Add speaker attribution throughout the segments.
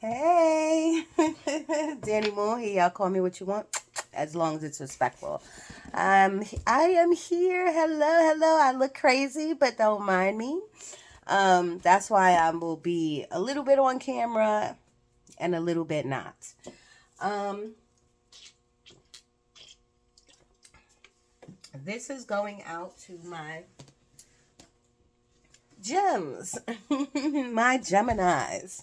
Speaker 1: Hey, Danny Moore here. Y'all call me what you want, as long as it's respectful. I am here. Hello. I look crazy, but don't mind me. That's why I will be a little bit on camera and a little bit not. This is going out to my gems, my Geminis.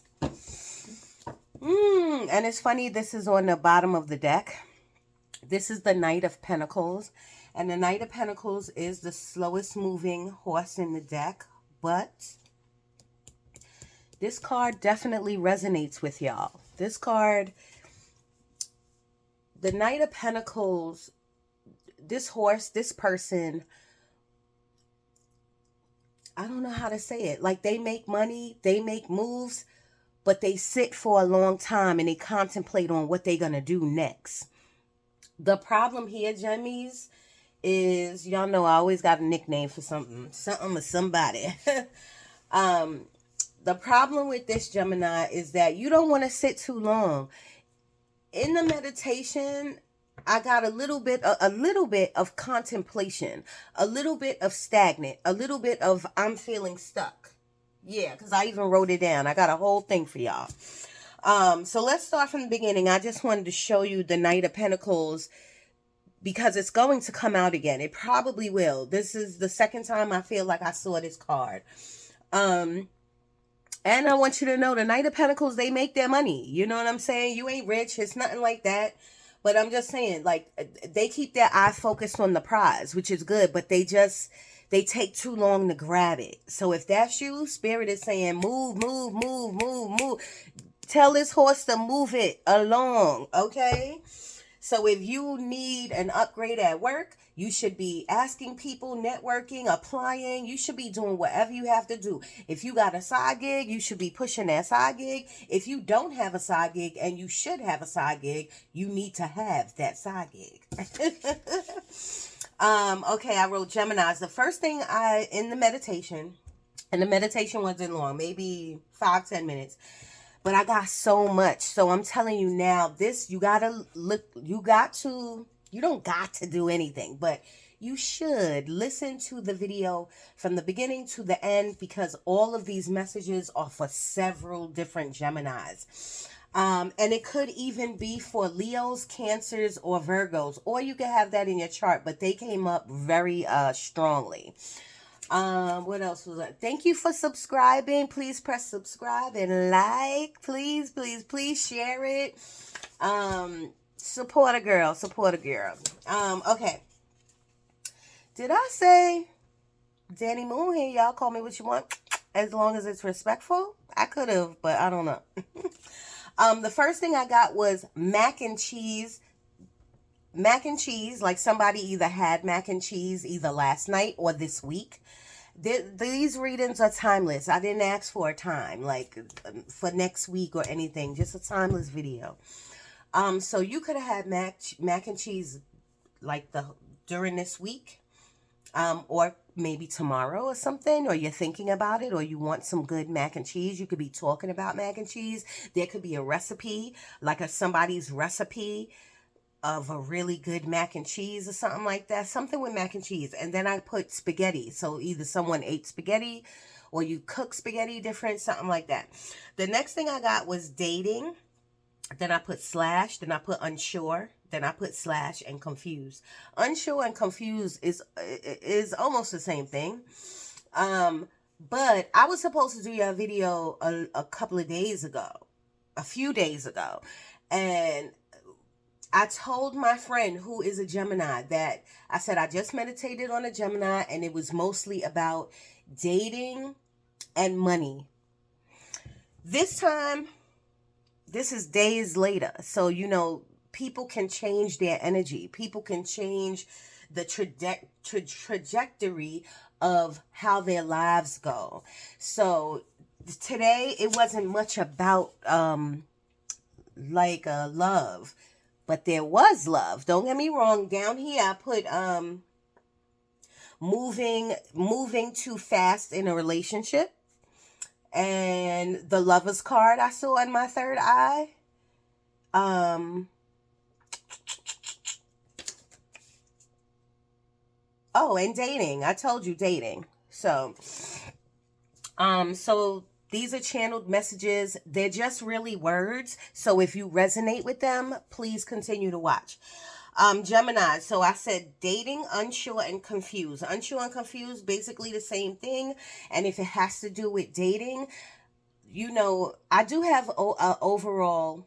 Speaker 1: And it's funny, this is on the bottom of the deck. This is the Knight of Pentacles. And the Knight of Pentacles is the slowest moving horse in the deck. But this card definitely resonates with y'all. This card, the Knight of Pentacles, this horse, this person, I don't know how to say it. Like, they make money, they make moves, but they sit for a long time and they contemplate on what they're going to do next. The problem here, Gemmies, is, y'all know I always got a nickname for something or somebody. The problem with this Gemini is that you don't want to sit too long. In the meditation, I got a little bit of contemplation, a little bit of stagnant, a little bit of I'm feeling stuck. Yeah, because I even wrote it down. I got a whole thing for y'all. So let's start from the beginning. I just wanted to show you the Knight of Pentacles because it's going to come out again. It probably will. This is the second time I feel like I saw this card. And I want you to know the Knight of Pentacles, they make their money. You know what I'm saying? You ain't rich. It's nothing like that. But I'm just saying, like, they keep their eye focused on the prize, which is good. But they take too long to grab it. So if that's you, Spirit is saying, move. Tell this horse to move it along, okay? So if you need an upgrade at work, you should be asking people, networking, applying. You should be doing whatever you have to do. If you got a side gig, you should be pushing that side gig. If you don't have a side gig, and you should have a side gig, you need to have that side gig. Okay, I wrote Geminis. The first thing in the meditation, and the meditation wasn't long, maybe 5-10 minutes. But I got so much. So I'm telling you now, this, you don't got to do anything, but you should listen to the video from the beginning to the end because all of these messages are for several different Geminis. And it could even be for Leos, Cancers, or Virgos, or you could have that in your chart, but they came up very strongly. What else was that? Thank you for subscribing. Please press subscribe and like. Please share it. Support a girl. Okay. Did I say Danny Moon here? Y'all call me what you want, as long as it's respectful. I could have, but I don't know. The first thing I got was mac and cheese. Mac and cheese, like somebody either had mac and cheese either last night or this week. These readings are timeless. I didn't ask for a time, like for next week or anything. Just a timeless video. So you could have had mac and cheese like during this week, or maybe tomorrow or something, or you're thinking about it, or you want some good mac and cheese. You could be talking about mac and cheese. There could be a recipe, like somebody's recipe of a really good mac and cheese or something like that. Something with mac and cheese. And then I put spaghetti. So either someone ate spaghetti or you cook spaghetti different, something like that. The next thing I got was dating. Then I put slash. Then I put unsure. Then I put slash and confused. Unsure and confused is almost the same thing. But I was supposed to do your video a couple of days ago. A few days ago. And I told my friend who is a Gemini that I said I just meditated on a Gemini and it was mostly about dating and money. This time, this is days later. So, you know, people can change their energy. People can change the trajectory of how their lives go. So today, it wasn't much about love. But there was love. Don't get me wrong. Down here, I put moving too fast in a relationship. And the Lover's card I saw in my third eye. Um, oh, and dating. I told you dating. So these are channeled messages. They're just really words. So if you resonate with them, please continue to watch. Gemini. So I said dating, unsure, and confused. Unsure and confused, basically the same thing. And if it has to do with dating, I do have overall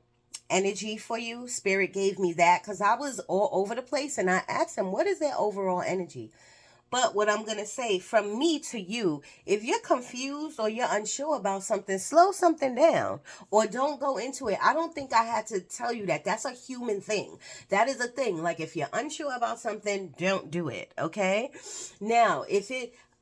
Speaker 1: energy for you. Spirit gave me that because I was all over the place, and I asked him, what is their overall energy? But what I'm going to say from me to you, if you're confused or you're unsure about something, slow something down or don't go into it. I don't think I had to tell you that. That's a human thing. That is a thing. Like if you're unsure about something, don't do it. Okay. Now,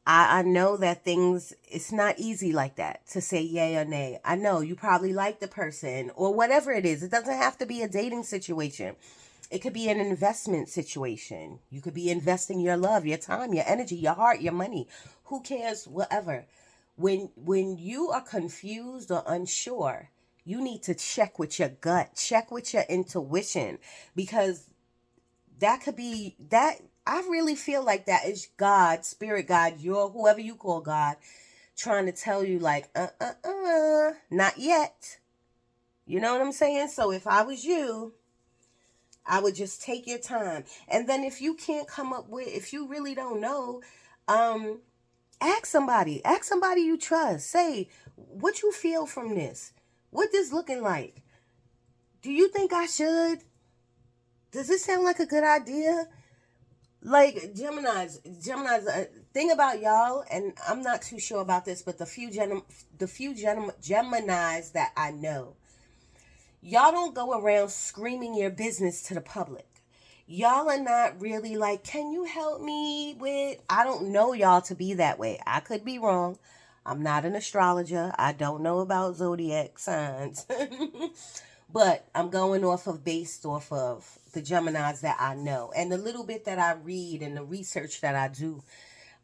Speaker 1: I know that it's not easy like that to say yay or nay. I know you probably like the person or whatever it is. It doesn't have to be a dating situation. It could be an investment situation. You could be investing your love, your time, your energy, your heart, your money. Who cares? Whatever. When you are confused or unsure, you need to check with your gut, check with your intuition, because that could be that. I really feel like that is God, spirit God, your whoever you call God, trying to tell you like, not yet. You know what I'm saying? So if I was you, I would just take your time. And then if you can't come up with, if you really don't know, ask somebody. Ask somebody you trust. Say, what you feel from this? What this looking like? Do you think I should? Does this sound like a good idea? Like Gemini's thing about y'all, and I'm not too sure about this, but the few Geminis that I know, y'all don't go around screaming your business to the public. Y'all are not really like, can you help me with, I don't know y'all to be that way. I could be wrong. I'm not an astrologer. I don't know about zodiac signs. But I'm going based off of the Geminis that I know. And the little bit that I read and the research that I do.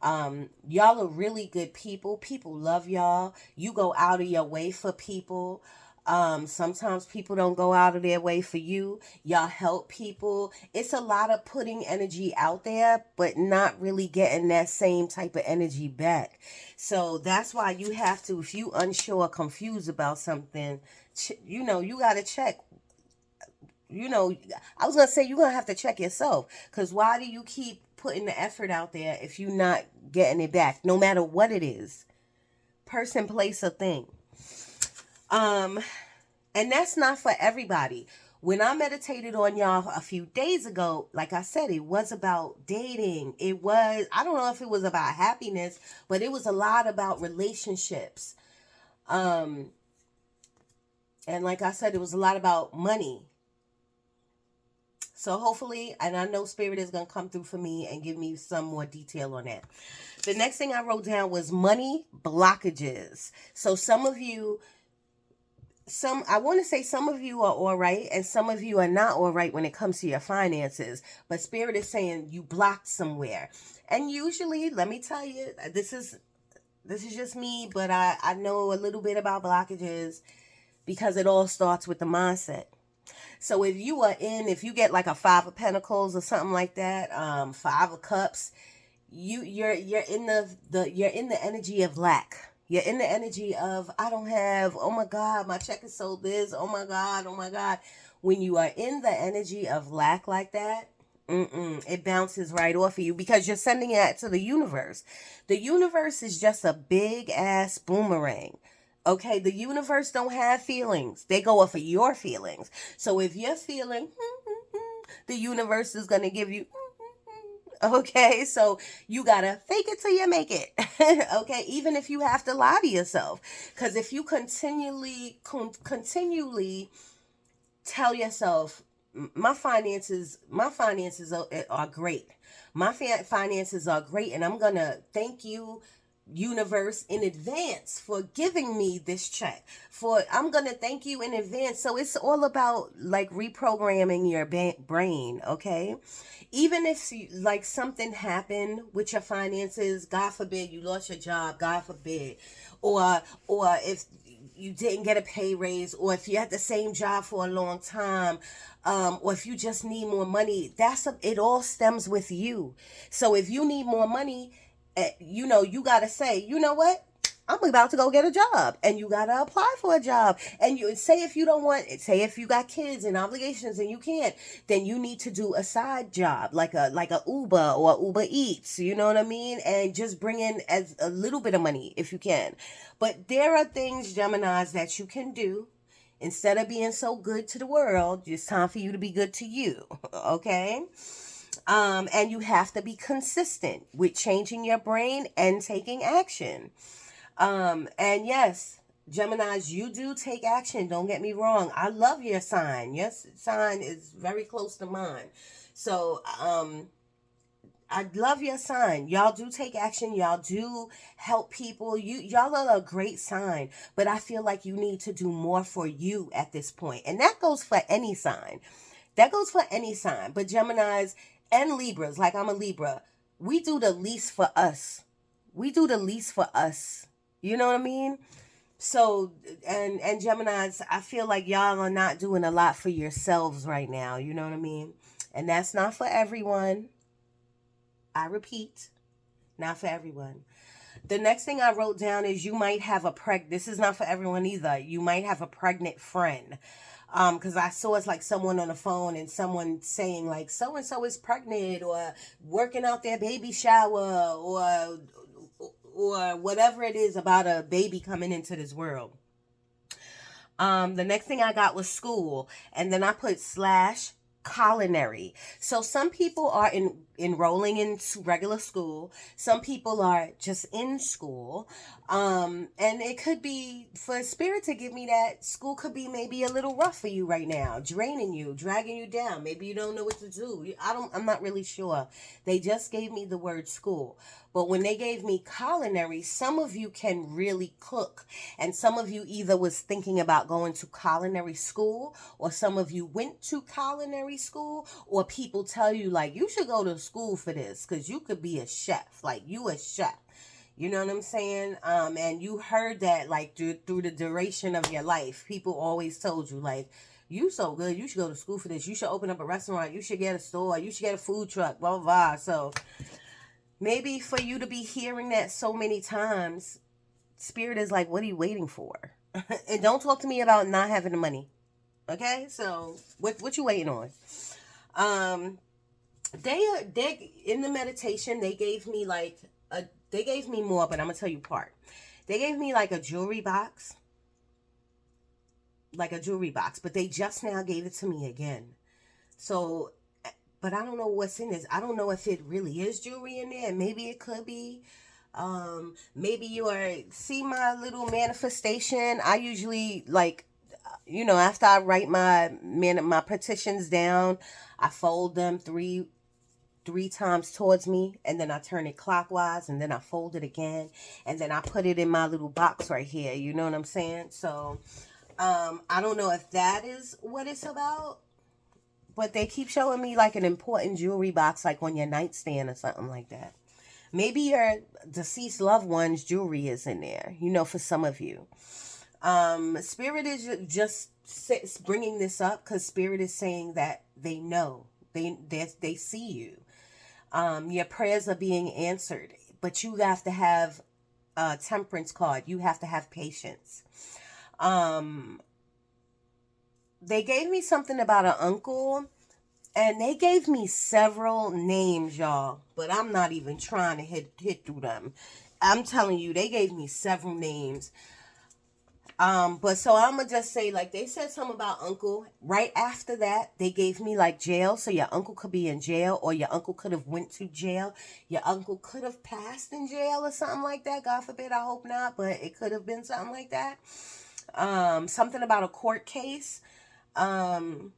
Speaker 1: Y'all are really good people. People love y'all. You go out of your way for people. Sometimes people don't go out of their way for you. Y'all help people. It's a lot of putting energy out there, but not really getting that same type of energy back. So that's why you have to, if you unsure or confused about something, you got to check. I was going to say you're going to have to check yourself, because why do you keep putting the effort out there if you're not getting it back, no matter what it is? Person, place, or thing. And that's not for everybody. When I meditated on y'all a few days ago, like I said, it was about dating. I don't know if it was about happiness, but it was a lot about relationships. And like I said, it was a lot about money. So hopefully, and I know Spirit is going to come through for me and give me some more detail on that. The next thing I wrote down was money blockages. So some of you, I want to say some of you are all right and some of you are not all right when it comes to your finances. But Spirit is saying you blocked somewhere. And usually, let me tell you, this is just me, but I know a little bit about blockages because it all starts with the mindset. So if you get like a 5 of Pentacles or something like that, 5 of Cups, you're in the energy of lack. You're in the energy of, I don't have, oh my God, my check is so this, oh my God. When you are in the energy of lack like that, it bounces right off of you because you're sending it to the universe. The universe is just a big ass boomerang. Okay, the universe don't have feelings. They go off of your feelings. So if you're feeling, the universe is going to give you, okay, so you got to fake it till you make it. Okay, even if you have to lie to yourself. Because if you continually tell yourself, my finances are great. My finances are great, and I'm going to thank you universe in advance for giving me this check. For I'm gonna thank you in advance. So it's all about like reprogramming your brain, okay? Even if like something happened with your finances, God forbid you lost your job, God forbid, or if you didn't get a pay raise, or if you had the same job for a long time, or if you just need more money, it all stems with you. So if you need more money, you gotta say, you know what? I'm about to go get a job, and you gotta apply for a job. And you say if you don't want, say if you got kids and obligations and you can't, then you need to do a side job like a Uber or Uber Eats. You know what I mean? And just bring in as a little bit of money if you can. But there are things, Geminis, that you can do. Instead of being so good to the world, it's time for you to be good to you. Okay? And you have to be consistent with changing your brain and taking action. And yes, Geminis, you do take action. Don't get me wrong. I love your sign. Your sign is very close to mine. So, I love your sign. Y'all do take action. Y'all do help people. Y'all are a great sign, but I feel like you need to do more for you at this point. And that goes for any sign. That goes for any sign. But Geminis and Libras, like I'm a Libra, we do the least for us. We do the least for us. You know what I mean? So, and Geminis, I feel like y'all are not doing a lot for yourselves right now. You know what I mean? And that's not for everyone. I repeat, not for everyone. The next thing I wrote down is you might have this is not for everyone either. You might have a pregnant friend. Because I saw it's like someone on the phone and someone saying like so-and-so is pregnant or working out their baby shower or whatever it is about a baby coming into this world. The next thing I got was school, and then I put / culinary. So some people are enrolling into regular school. Some people are just in school. And it could be for spirit to give me that school could be maybe a little rough for you right now, draining you, dragging you down. Maybe you don't know what to do. I'm not really sure. They just gave me the word school. But when they gave me culinary, some of you can really cook. And some of you either was thinking about going to culinary school, or some of you went to culinary school, or people tell you like you should go to school for this because you could be a chef. Like you a chef. You know what I'm saying? And you heard that like through the duration of your life. People always told you like, you so good, you should go to school for this. You should open up a restaurant. You should get a store. You should get a food truck. Blah, blah, blah. So maybe for you to be hearing that so many times, Spirit is like, what are you waiting for? And don't talk to me about not having the money. Okay? So what you waiting on? They in the meditation, they gave me more, but I'm gonna tell you part. They gave me like a jewelry box. But they just now gave it to me again. So, but I don't know what's in this. I don't know if it really is jewelry in there. Maybe it could be. Maybe see my little manifestation. I usually after I write my petitions down, I fold them three times towards me, and then I turn it clockwise, and then I fold it again, and then I put it in my little box right here. You know what I'm saying? So, I don't know if that is what it's about, but they keep showing me like an important jewelry box, like on your nightstand or something like that. Maybe your deceased loved one's jewelry is in there, for some of you. Spirit is just bringing this up because Spirit is saying that they know, they see you. Your prayers are being answered, but you have to have a temperance card. You have to have patience. They gave me something about an uncle, and they gave me several names, y'all, but I'm not even trying to hit through them. I'm telling you, they gave me several names. But so I'm gonna just say, like, they said something about uncle. Right after that, they gave me like jail. So your uncle could be in jail, or your uncle could have went to jail. Your uncle could have passed in jail or something like that. God forbid, I hope not, but it could have been something like that. Something about a court case. Your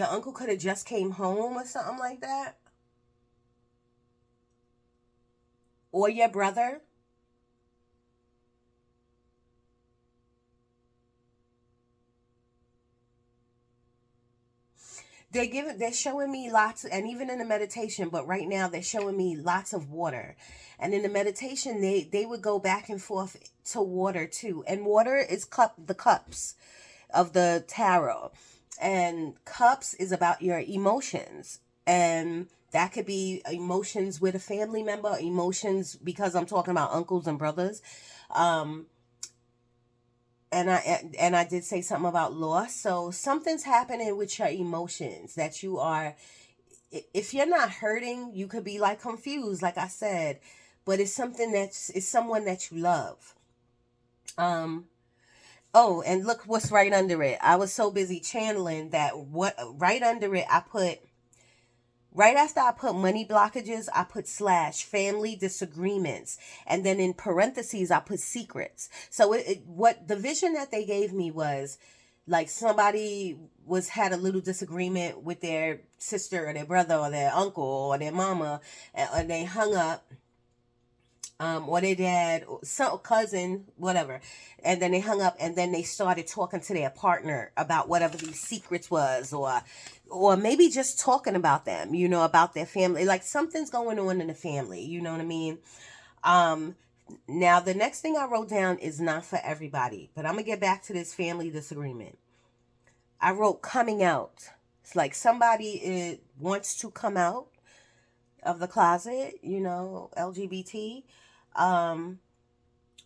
Speaker 1: uncle could have just came home or something like that. or your brother. They're showing me lots, and even in the meditation, but right now they're showing me lots of water. And in the meditation, they would go back and forth to water too. And water is the cups of the tarot. And cups is about your emotions. And that could be emotions with a family member, emotions because I'm talking about uncles and brothers. Um, and I did say something about loss. So something's happening with your emotions that you are, if you're not hurting, you could be like confused, like I said, but it's someone that you love. Um, oh, and look what's right under it. I was so busy channeling that what right under it, I put right after I put money blockages, I put slash family disagreements. And then in parentheses, I put secrets. So what the vision that they gave me was like somebody had a little disagreement with their sister or their brother or their uncle or their mama, and they hung up, or their dad, or some cousin, whatever. And then they hung up, and then they started talking to their partner about whatever these secrets was, or maybe just talking about them, about their family. Like something's going on in the family, you know what I mean? Um, Now the next thing I wrote down is not for everybody, but I'm gonna get back to this family disagreement. I wrote coming out. It's like somebody wants to come out of the closet, LGBT. Um,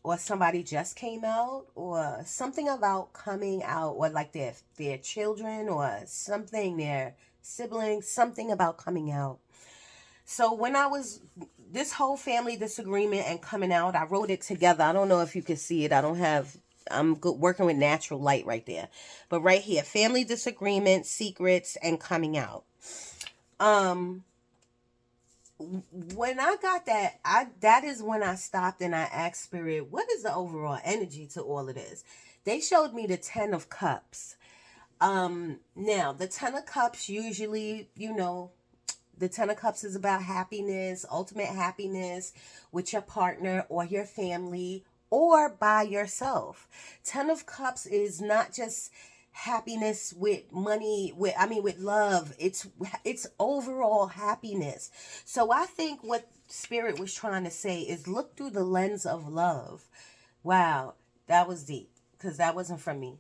Speaker 1: or somebody just came out, or something about coming out, or like their children or something, their siblings, something about coming out. So when I was this whole family disagreement and coming out, I wrote it together. I don't know if you can see it. I'm good working with natural light right there. But right here, family disagreement, secrets, and coming out. Um when I got that is when I stopped and I asked spirit, what is the overall energy to all of this? They showed me the 10 of cups. Now the 10 of cups usually, the 10 of cups is about happiness, ultimate happiness with your partner or your family or by yourself. 10 of cups is not just happiness with money, with love. It's overall happiness. So I think what spirit was trying to say is look through the lens of love. Wow, that was deep because that wasn't from me.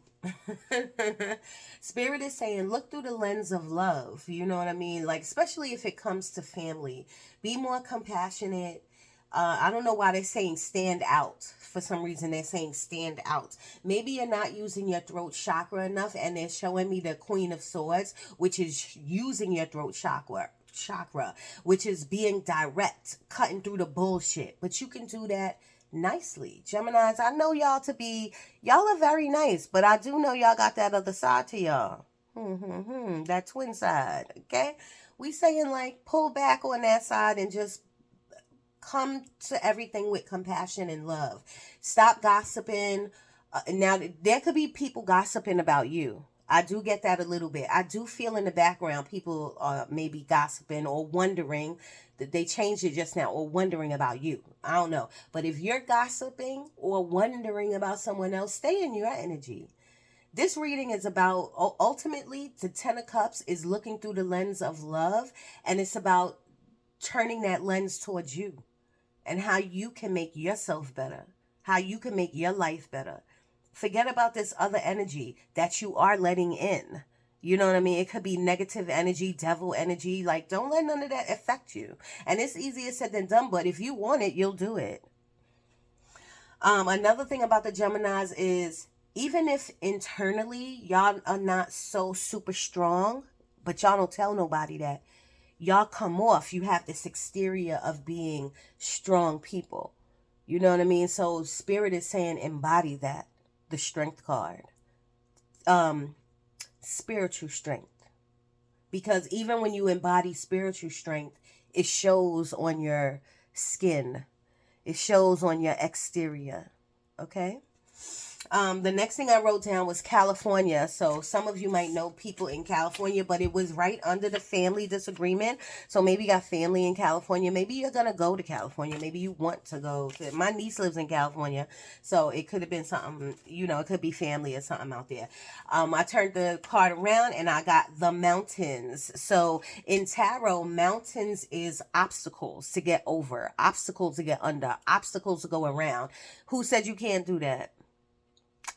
Speaker 1: Spirit is saying look through the lens of love, you know what I mean? Like especially if it comes to family, be more compassionate. I don't know why they're saying stand out. For some reason they're saying stand out. Maybe you're not using your throat chakra enough, and they're showing me the Queen of Swords, which is using your throat chakra, which is being direct, cutting through the bullshit. But you can do that nicely. Geminis, I know y'all are very nice, but I do know y'all got that other side to y'all. That twin side, okay? We saying like pull back on that side and just come to everything with compassion and love. Stop gossiping. Now, there could be people gossiping about you. I do get that a little bit. I do feel in the background people are maybe gossiping or wondering that they changed it just now, or wondering about you. I don't know. But if you're gossiping or wondering about someone else, stay in your energy. This reading is about, ultimately, the 10 of Cups is looking through the lens of love, and it's about turning that lens towards you and how you can make yourself better, how you can make your life better. Forget about this other energy that you are letting in. You know what I mean? It could be negative energy, devil energy. Like, don't let none of that affect you. And it's easier said than done, but if you want it, you'll do it. Another thing about the Geminis is, even if internally y'all are not so super strong, but y'all don't tell nobody that, y'all come off, you have this exterior of being strong people. You know what I mean? So spirit is saying embody that. The strength card. Spiritual strength. Because even when you embody spiritual strength, it shows on your skin. It shows on your exterior. Okay? The next thing I wrote down was California. So some of you might know people in California, but it was right under the family disagreement. So maybe you got family in California. Maybe you're going to go to California. Maybe you want to go. My niece lives in California. So it could have been something, you know, it could be family or something out there. I turned the card around and I got the mountains. So in tarot, mountains is obstacles to get over, obstacles to get under, obstacles to go around. Who said you can't do that?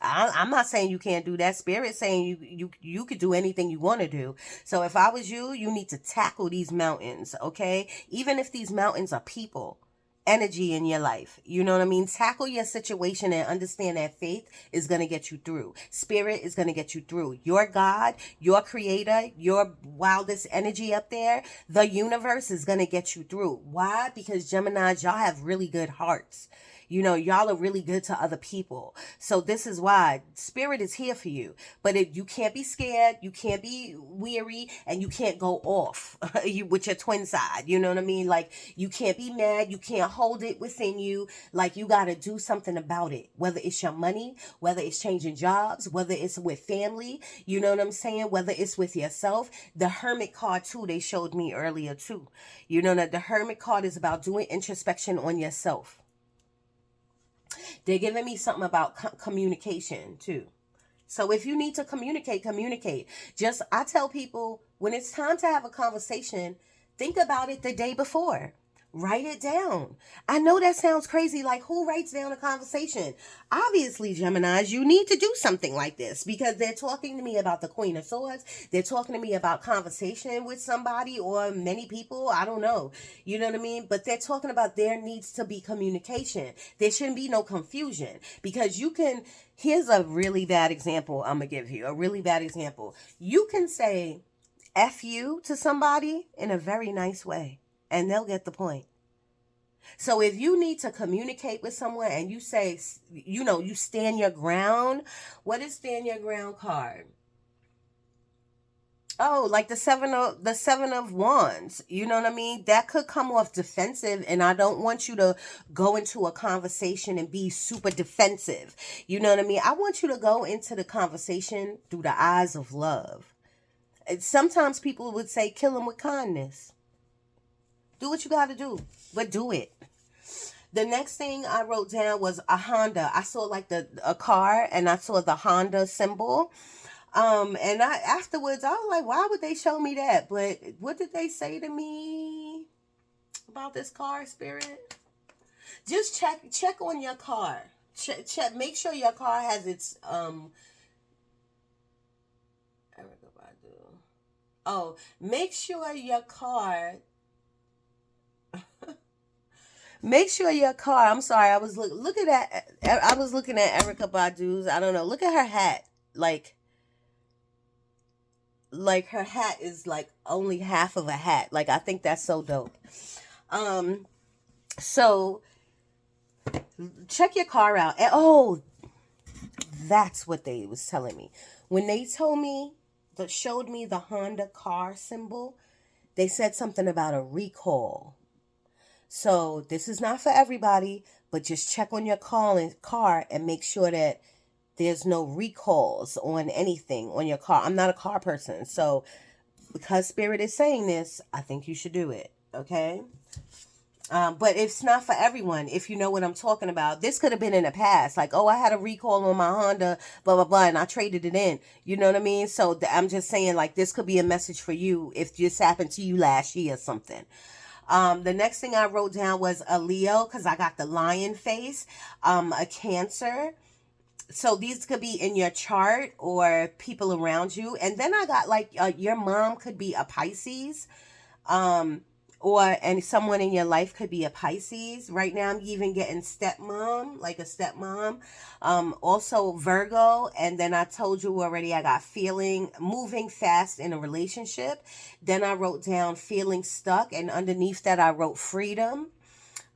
Speaker 1: I'm not saying you can't do that. Spirit's saying you could do anything you want to do. So if I was you, you need to tackle these mountains, okay? Even if these mountains are people, energy in your life. You know what I mean? Tackle your situation and understand that faith is going to get you through. Spirit is going to get you through. Your God, your creator, your wildest energy up there, the universe is going to get you through. Why? Because Geminis, y'all have really good hearts. You know, y'all are really good to other people. So this is why Spirit is here for you. But you can't be scared, you can't be weary, and you can't go off with your twin side. You know what I mean? Like, you can't be mad, you can't hold it within you. Like, you got to do something about it. Whether it's your money, whether it's changing jobs, whether it's with family, you know what I'm saying? Whether it's with yourself. The Hermit card, too, they showed me earlier, too. You know, that the Hermit card is about doing introspection on yourself. They're giving me something about communication too. So if you need to communicate, communicate. Just, I tell people, when it's time to have a conversation, think about it the day before. Write it down. I know that sounds crazy. Like, who writes down a conversation? Obviously, Geminis, you need to do something like this because they're talking to me about the Queen of Swords. They're talking to me about conversation with somebody or many people. I don't know. You know what I mean? But they're talking about there needs to be communication. There shouldn't be no confusion because you can... Here's a really bad example I'm going to give you. A really bad example. You can say F you to somebody in a very nice way. And they'll get the point. So if you need to communicate with someone and you say, you know, you stand your ground. What is stand your ground card? Oh, like the seven of wands. You know what I mean? That could come off defensive, and I don't want you to go into a conversation and be super defensive. You know what I mean? I want you to go into the conversation through the eyes of love. Sometimes people would say, kill them with kindness. Do what you got to do, but do it. The next thing I wrote down was a Honda. I saw like a car, and I saw the Honda symbol. And afterwards I was like, why would they show me that? But what did they say to me about this car, Spirit? Just check on your car. Check. Make sure your car has its make sure your car. Make sure your car. I'm sorry. I was looking at Erykah Badu's. I don't know. Look at her hat. Like her hat is like only half of a hat. Like, I think that's so dope. So check your car out. And, that's what they was telling me when they told me showed me the Honda car symbol. They said something about a recall. So this is not for everybody, but just check on your car and make sure that there's no recalls on anything on your car. I'm not a car person, so because Spirit is saying this, I think you should do it, okay? But it's not for everyone, if you know what I'm talking about. This could have been in the past, like, I had a recall on my Honda, blah, blah, blah, and I traded it in. You know what I mean? So I'm just saying, like, this could be a message for you if this happened to you last year or something. The next thing I wrote down was a Leo, because I got the lion face, a Cancer. So these could be in your chart or people around you. And then I got like your mom could be a Pisces, and someone in your life could be a Pisces. Right now I'm even getting stepmom, like a stepmom. Also Virgo. And then I told you already I got moving fast in a relationship. Then I wrote down feeling stuck, and underneath that I wrote freedom.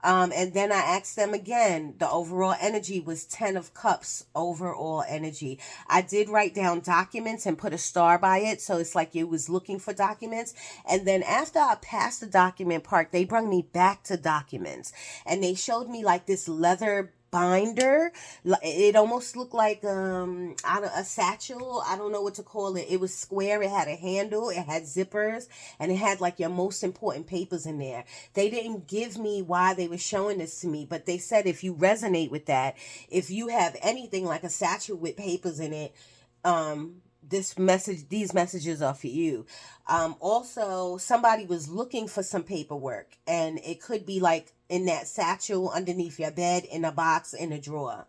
Speaker 1: And then I asked them again, the overall energy was 10 of Cups, overall energy. I did write down documents and put a star by it. So it's like it was looking for documents. And then after I passed the document part, they brought me back to documents. And they showed me like this leather binder. It almost looked like a satchel. I don't know what to call it. It was square. It had a handle. It had zippers, and it had like your most important papers in there. They didn't give me why they were showing this to me, but they said if you resonate with that, if you have anything like a satchel with papers in it, these messages are for you. Also, somebody was looking for some paperwork, and it could be like in that satchel underneath your bed, in a box, in a drawer.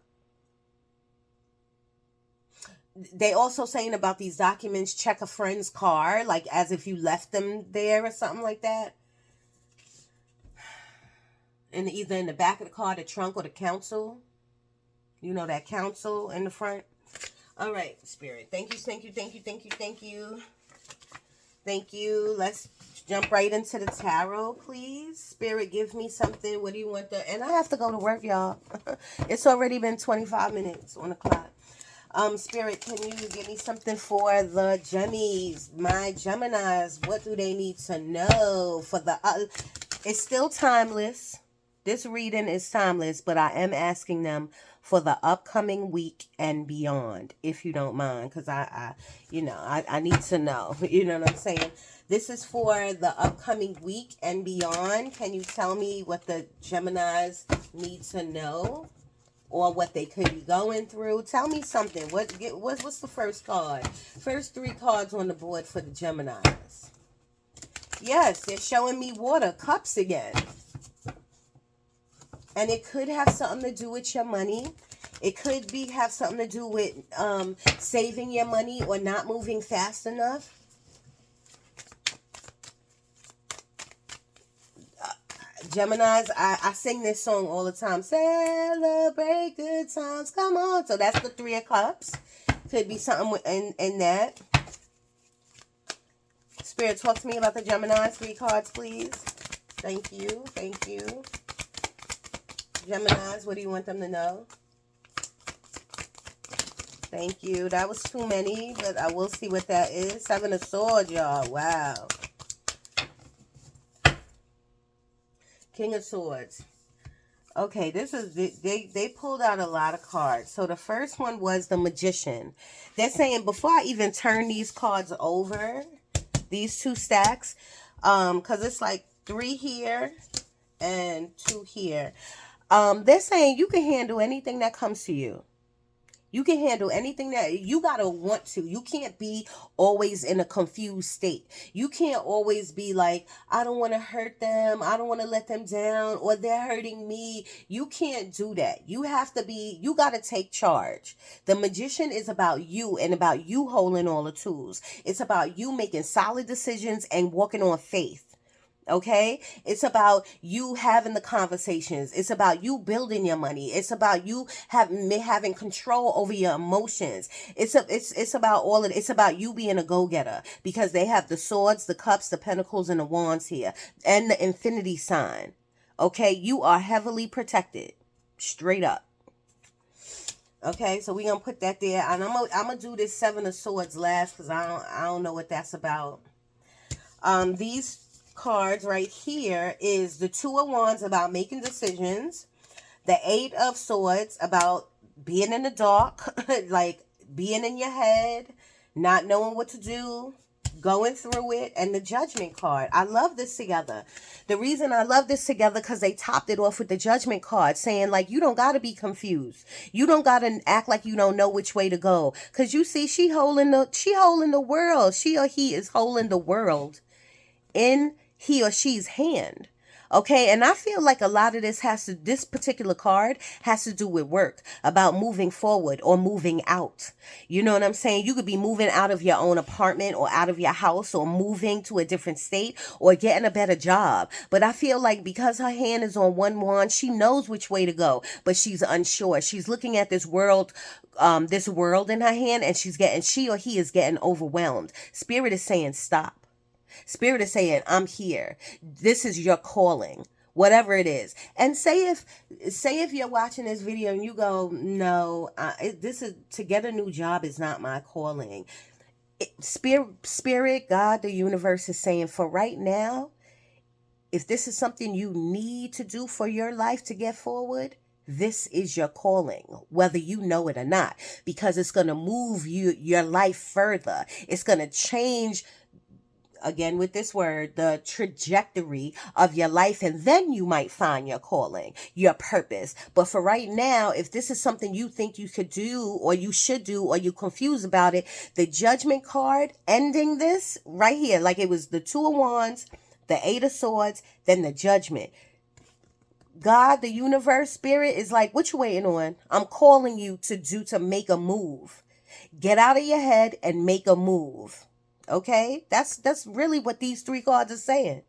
Speaker 1: They also saying about these documents, check a friend's car, like as if you left them there or something like that. And either in the back of the car, the trunk, or the console. You know, that console in the front. All right, Spirit. Thank you, thank you, thank you, thank you, thank you. Thank you. Let's jump right into the tarot, please. Spirit, give me something. What do you want? And I have to go to work, y'all. It's already been 25 minutes on the clock. Spirit, can you give me something for the Gemmies, my Geminis? What do they need to know for the... it's still timeless. This reading is timeless, but I am asking them for the upcoming week and beyond, if you don't mind, because I need to know. You know what I'm saying? This is for the upcoming week and beyond. Can you tell me what the Geminis need to know? Or what they could be going through. Tell me something. What's the first card? First 3 cards on the board for the Geminis. Yes, they're showing me water, cups again. And it could have something to do with your money. It could have something to do with saving your money or not moving fast enough. Geminis, I sing this song all the time. Celebrate good times, come on. So that's the 3 of Cups. Could be something in that. Spirit, talk to me about the Geminis. 3 cards, please. Thank you, thank you. Geminis, what do you want them to know? Thank you. That was too many, but I will see what that is. 7 of Swords, y'all. Wow. King of Swords. Okay, this is, they pulled out a lot of cards. So the first one was the Magician. They're saying before I even turn these cards over, these 2 stacks, because it's like 3 here and 2 here. They're saying you can handle anything that comes to you. You can handle anything that you gotta want to. You can't be always in a confused state. You can't always be like, I don't want to hurt them. I don't want to let them down, or they're hurting me. You can't do that. You gotta take charge. The Magician is about you and about you holding all the tools. It's about you making solid decisions and walking on faith. Okay, it's about you having the conversations. It's about you building your money. It's about you having control over your emotions. It's about all of it. It's about you being a go-getter, because they have the Swords, the Cups, the Pentacles, and the Wands here, and the Infinity sign. Okay, you are heavily protected, straight up. Okay, so we're gonna put that there, and I'm gonna do this 7 of Swords last, because I don't know what that's about. These cards right here is the 2 of Wands, about making decisions. The 8 of Swords, about being in the dark, like being in your head, not knowing what to do, going through it. And the Judgment card. I love this together. The reason I love this together, because they topped it off with the Judgment card, saying like, you don't got to be confused. You don't got to act like you don't know which way to go, because you see, she holding the world. She or he is holding the world in he or she's hand. Okay, and I feel like a lot of this particular card has to do with work, about moving forward or moving out. You know what I'm saying? You could be moving out of your own apartment or out of your house, or moving to a different state, or getting a better job. But I feel like because her hand is on 1 wand, she knows which way to go, but she's unsure. She's looking at this world in her hand, and she or he is getting overwhelmed. Spirit is saying stop. Spirit is saying, I'm here. This is your calling, whatever it is. And say if you're watching this video and you go, no, to get a new job is not my calling. Spirit, God, the universe is saying, for right now, if this is something you need to do for your life to get forward, This is your calling, whether you know it or not, because it's going to move your life further. It's going to change, again with this word, the trajectory of your life, and then you might find your calling, your purpose. But for right now, if this is something you think you could do or you should do or you're confused about it, the Judgment card ending this right here, like it was the Two of Wands, the Eight of Swords, then the Judgment. God, the universe, spirit is like, what you waiting on? I'm calling you to make a move. Get out of your head and make a move. Okay? That's really what these three cards are saying.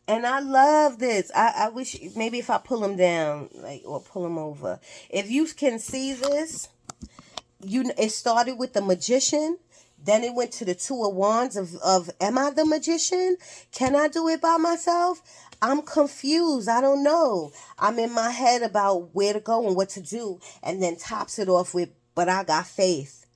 Speaker 1: And I love this. I wish maybe if I pull them down, like, or pull them over. If you can see this, it started with the Magician. Then it went to the Two of Wands of am I the magician? Can I do it by myself? I'm confused. I don't know. I'm in my head about where to go and what to do. And then tops it off with, but I got faith.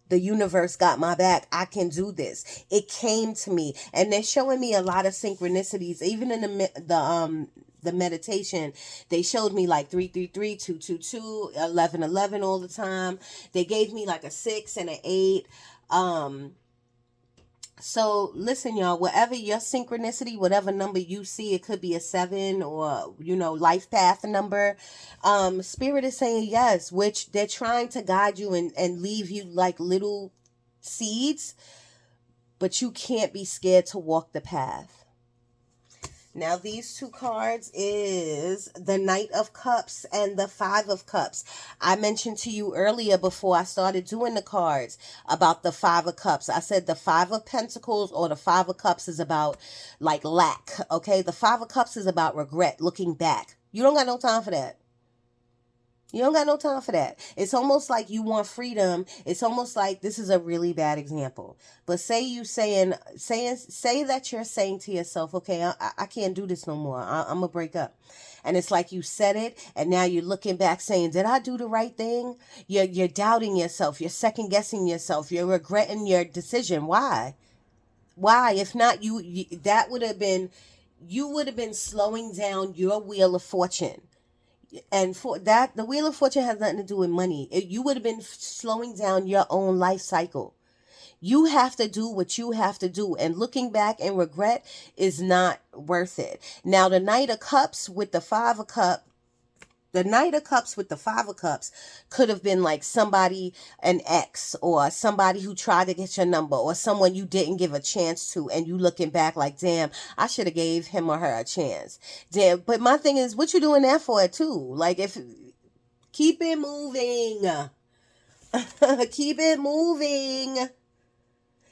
Speaker 1: The universe got my back. I can do this. It came to me. And they're showing me a lot of synchronicities. Even in the meditation, they showed me like 333, 222, 1111 all the time. They gave me like a 6 and an 8. So listen, y'all, whatever your synchronicity, whatever number you see, it could be a 7 or, life path number. Spirit is saying yes, which they're trying to guide you and leave you like little seeds, but you can't be scared to walk the path. Now, these two cards is the Knight of Cups and the Five of Cups. I mentioned to you earlier before I started doing the cards about the Five of Cups. I said the Five of Pentacles or the Five of Cups is about like lack, okay? The Five of Cups is about regret, looking back. You don't got no time for that. You don't got no time for that. It's almost like you want freedom. It's almost like, this is a really bad example, but say that you're saying to yourself, okay, I can't do this no more. I'm gonna break up. And it's like you said it, and now you're looking back saying, did I do the right thing? You're doubting yourself. You're second guessing yourself. You're regretting your decision. Why? If not, you would have been slowing down your wheel of fortune. And for that, the Wheel of Fortune has nothing to do with money. You would have been slowing down your own life cycle. You have to do what you have to do. And looking back and regret is not worth it. Now, the Knight of Cups with the Five of Cups. The Knight of Cups with the Five of Cups could have been like somebody, an ex, or somebody who tried to get your number, or someone you didn't give a chance to, and you looking back like, damn, I should have gave him or her a chance. Damn, but my thing is, what you doing that for too? Like, if keep it moving. Keep it moving.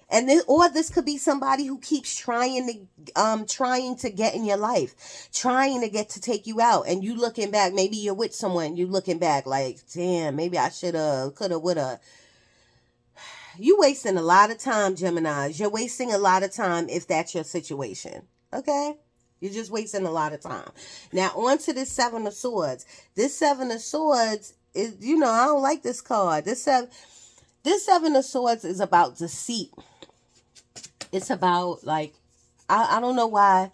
Speaker 1: And this could be somebody who keeps trying to get in your life, trying to get to take you out, and you looking back. Maybe you're with someone, you looking back like, damn, maybe I shoulda, coulda, woulda. You wasting a lot of time, Geminis. You're wasting a lot of time if that's your situation. Okay, you're just wasting a lot of time. Now on to this Seven of Swords. This Seven of Swords is, I don't like this card. This Seven of Swords is about deceit. It's about, like, I don't know why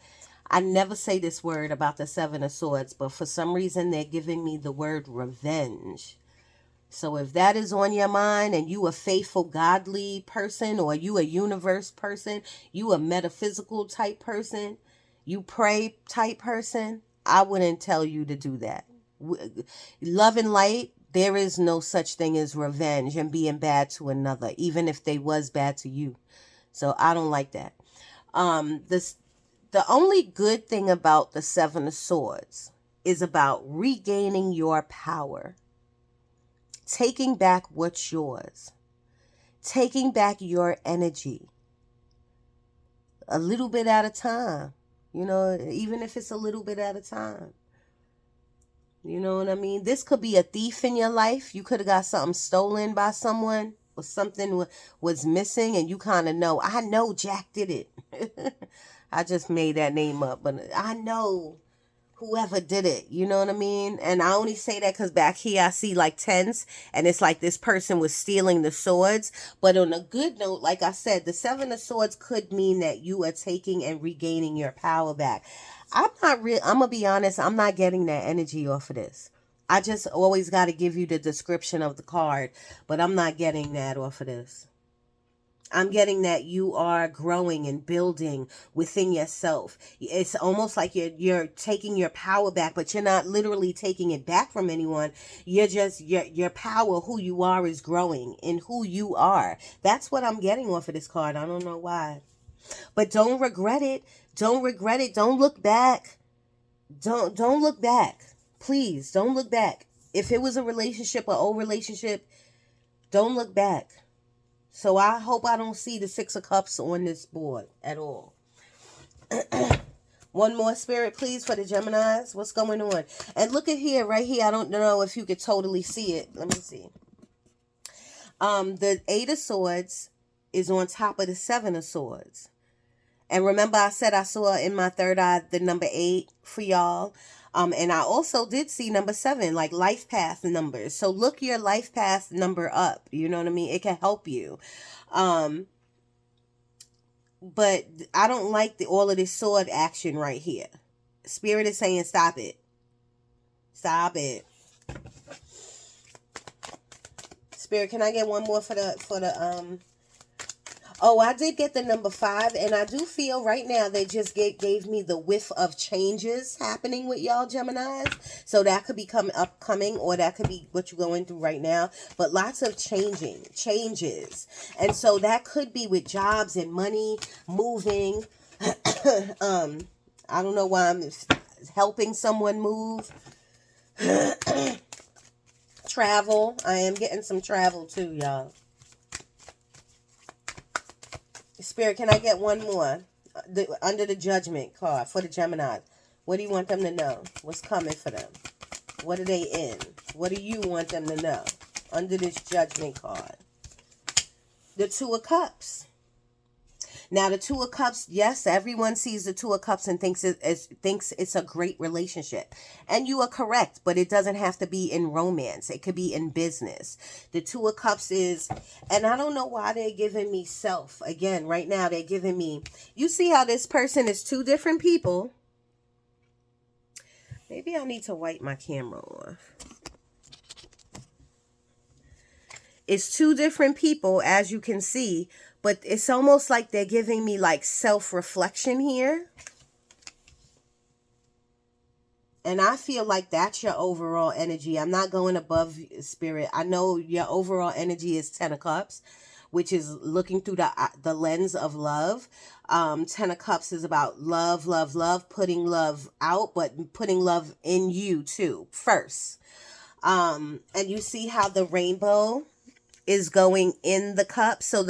Speaker 1: I never say this word about the Seven of Swords, but for some reason they're giving me the word revenge. So if that is on your mind and you a faithful, godly person, or you a universe person, you a metaphysical type person, you pray type person, I wouldn't tell you to do that. Love and light, there is no such thing as revenge and being bad to another, even if they was bad to you. So I don't like that. The only good thing about the Seven of Swords is about regaining your power, taking back what's yours, taking back your energy, a little bit at a time, even if it's a little bit at a time. You know what I mean? This could be a thief in your life. You could have got something stolen by someone, or something was missing, and you kind of know. I know Jack did it. I just made that name up, but I know whoever did it, you know what I mean? And I only say that because back here I see like tens, and it's like this person was stealing the swords. But on a good note, like I said, the seven of swords could mean that you are taking and regaining your power back. I'm gonna be honest, I'm not getting that energy off of this. I just always got to give you the description of the card, but I'm not getting that off of this. I'm getting that you are growing and building within yourself. It's almost like you're taking your power back, but you're not literally taking it back from anyone. You're just your power, who you are, is growing in who you are. That's what I'm getting off of this card. I don't know why. But don't regret it. Don't regret it. Don't look back. Don't look back. Please don't look back. If it was a relationship, an old relationship, don't look back. So I hope I don't see the Six of Cups on this board at all. One more, Spirit, please, for the Geminis. What's going on? And look at here, right here. I don't know if you could totally see it. Let me see. The Eight of Swords is on top of the Seven of Swords. And remember I said I saw in my third eye the number 8 for y'all. And I also did see number 7, like life path numbers. So look your life path number up. You know what I mean? It can help you. But I don't like all of this sword action right here. Spirit is saying stop it. Stop it. Spirit, can I get one more for the Oh, I did get the number 5, and I do feel right now they just gave me the whiff of changes happening with y'all Geminis. So that could be upcoming, or that could be what you're going through right now. But lots of changes. And so that could be with jobs and money, moving. I don't know why I'm helping someone move. Travel. I am getting some travel too, y'all. Spirit, can I get one more? Under the Judgment card for the Gemini. What do you want them to know? What's coming for them? What are they in? What do you want them to know? Under this Judgment card. The Two of Cups. Now, the Two of Cups, yes, everyone sees the Two of Cups and thinks it's a great relationship. And you are correct, but it doesn't have to be in romance. It could be in business. The Two of Cups is, and I don't know why they're giving me self. Again, right now, they're giving me, you see how this person is two different people. Maybe I need to wipe my camera off. It's two different people, as you can see. But it's almost like they're giving me like self-reflection here. And I feel like that's your overall energy. I'm not going above Spirit. I know your overall energy is 10 of Cups, which is looking through the lens of love. 10 of Cups is about love, putting love out, but putting love in you too, first. And you see how the rainbow is going in the cup. So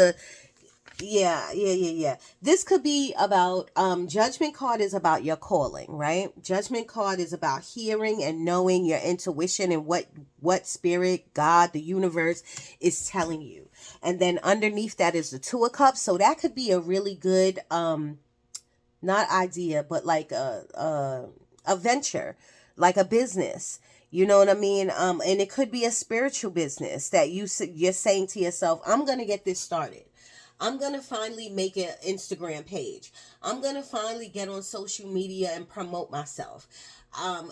Speaker 1: yeah. This could be about, Judgment card is about your calling, right? Judgment card is about hearing and knowing your intuition and what Spirit, God, the universe is telling you. And then underneath that is the Two of Cups. So that could be a really good, not idea, but like a venture, like a business. You know what I mean? And it could be a spiritual business that you're saying to yourself, I'm going to get this started. I'm going to finally make an Instagram page. I'm going to finally get on social media and promote myself.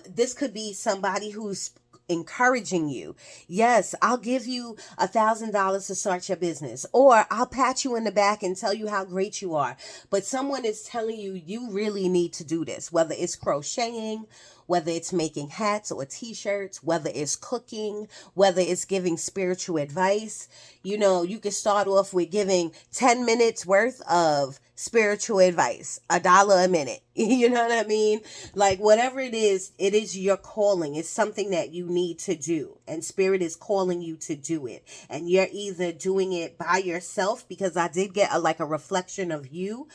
Speaker 1: This could be somebody who's encouraging you. Yes, I'll give you $1,000 to start your business, or I'll pat you in the back and tell you how great you are. But someone is telling you, you really need to do this, whether it's crocheting, whether it's making hats or t-shirts, whether it's cooking, whether it's giving spiritual advice. You know, you can start off with giving 10 minutes worth of spiritual advice, $1 a minute. You know what I mean? Like whatever it is your calling. It's something that you need to do. And Spirit is calling you to do it. And you're either doing it by yourself, because I did get a reflection of you,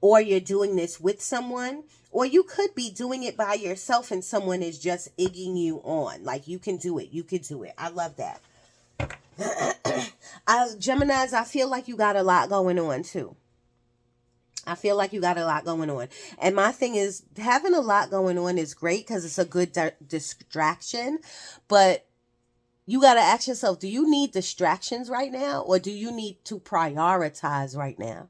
Speaker 1: or you're doing this with someone, or you could be doing it by yourself and someone is just egging you on. Like, you can do it. You can do it. I love that. Geminis, I feel like you got a lot going on too. I feel like you got a lot going on. And my thing is, having a lot going on is great because it's a good distraction. But you got to ask yourself, do you need distractions right now? Or do you need to prioritize right now?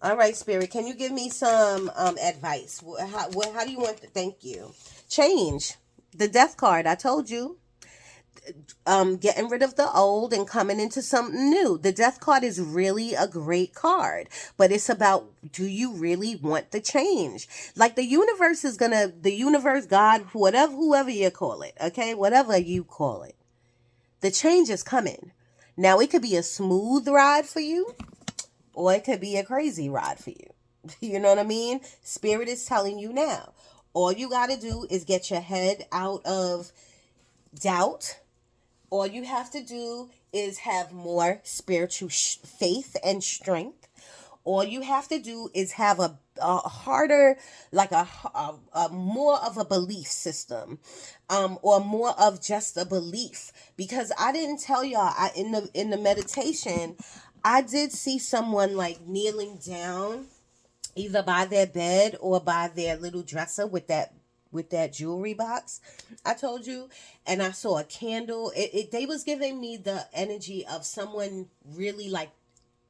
Speaker 1: All right, Spirit, can you give me some advice? How do you want to thank you? Change. The death card, I told you. Getting rid of the old and coming into something new. The death card is really a great card, but it's about, do you really want the change? Like the universe is gonna, the universe, God, whoever you call it, okay, whatever you call it, the change is coming. Now it could be a smooth ride for you, or it could be a crazy ride for you. You know what I mean? Spirit is telling you now. All you got to do is get your head out of doubt. All you have to do is have more spiritual faith and strength. All you have to do is have a harder, like a more of a belief system, or more of just a belief. Because I didn't tell y'all, in the meditation, I did see someone like kneeling down, either by their bed or by their little dresser with that jewelry box I told you, and I saw a candle. They was giving me the energy of someone really like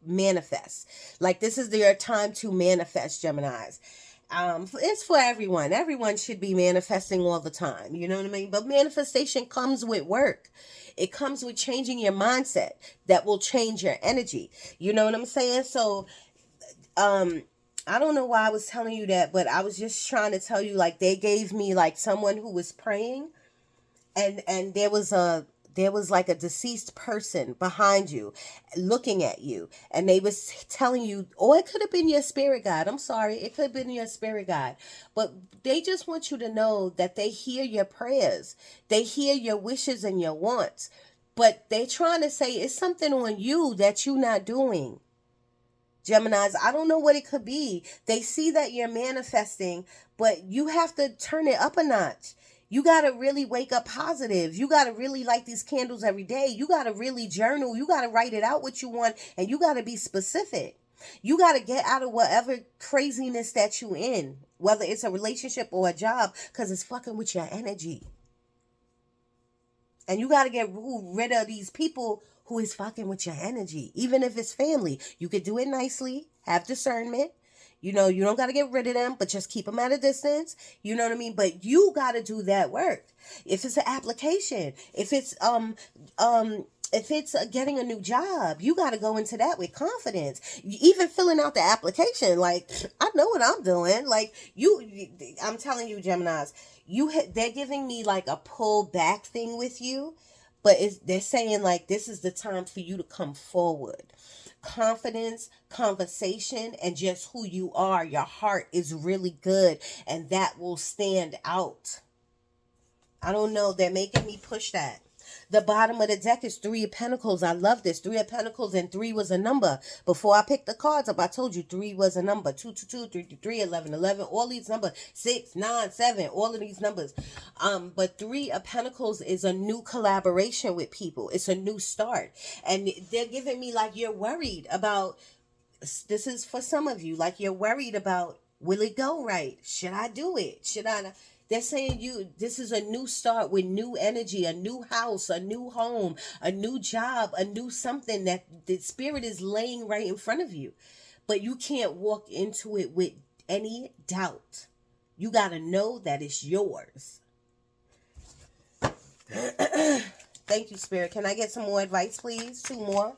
Speaker 1: manifest. Like this is their time to manifest, Geminis. It's for everyone. Everyone should be manifesting all the time. You know what I mean? But manifestation comes with work. It comes with changing your mindset that will change your energy. You know what I'm saying? So, I don't know why I was telling you that, but I was just trying to tell you, like, they gave me like someone who was praying, and there was like a deceased person behind you looking at you, and they was telling you, or it could have been your spirit guide. I'm sorry, it could have been your spirit guide, but they just want you to know that they hear your prayers, they hear your wishes and your wants, but they trying to say it's something on you that you're not doing. Geminis, I don't know what it could be. They see that you're manifesting, but you have to turn it up a notch. You got to really wake up positive. You got to really light these candles every day. You got to really journal. You got to write it out what you want, and you got to be specific. You got to get out of whatever craziness that you in, whether it's a relationship or a job, because it's fucking with your energy. And you got to get rid of these people who is fucking with your energy. Even if it's family, you could do it nicely, have discernment. You know, you don't got to get rid of them, but just keep them at a distance. You know what I mean? But you got to do that work. If it's an application, if it's getting a new job, you got to go into that with confidence. Even filling out the application, like, I know what I'm doing. Like, I'm telling you, Geminis, they're giving me like a pull back thing with you, but they're saying like, this is the time for you to come forward. Confidence, conversation, and just who you are. Your heart is really good, and that will stand out. I don't know. They're making me push that. The bottom of the deck is Three of Pentacles. I love this. Three of Pentacles, and 3 was a number. Before I picked the cards up, I told you 3 was a number. 2, 2, 2, 3, 3, 3, 11, 11. All these numbers. 6, 9, 7. All of these numbers. But 3 of Pentacles is a new collaboration with people. It's a new start. And they're giving me like, you're worried about, this is for some of you, like you're worried about, will it go right? Should I do it? Should I not? They're saying this is a new start with new energy, a new house, a new home, a new job, a new something that the spirit is laying right in front of you. But you can't walk into it with any doubt. You got to know that it's yours. Thank you, Spirit. Can I get some more advice, please? 2 more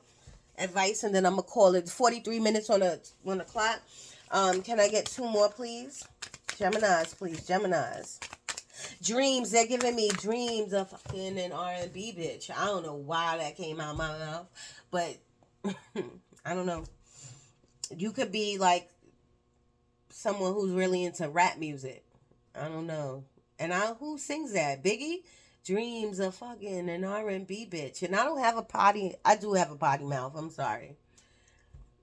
Speaker 1: advice, and then I'm going to call it 43 minutes on the clock. Can I get 2 more, please? Geminis, please. Geminis. Dreams. They're giving me dreams of fucking an R&B bitch. I don't know why that came out of my mouth, but I don't know. You could be like someone who's really into rap music. I don't know. And who sings that? Biggie? Dreams of fucking an R&B bitch. And I don't have a potty. I do have a potty mouth. I'm sorry.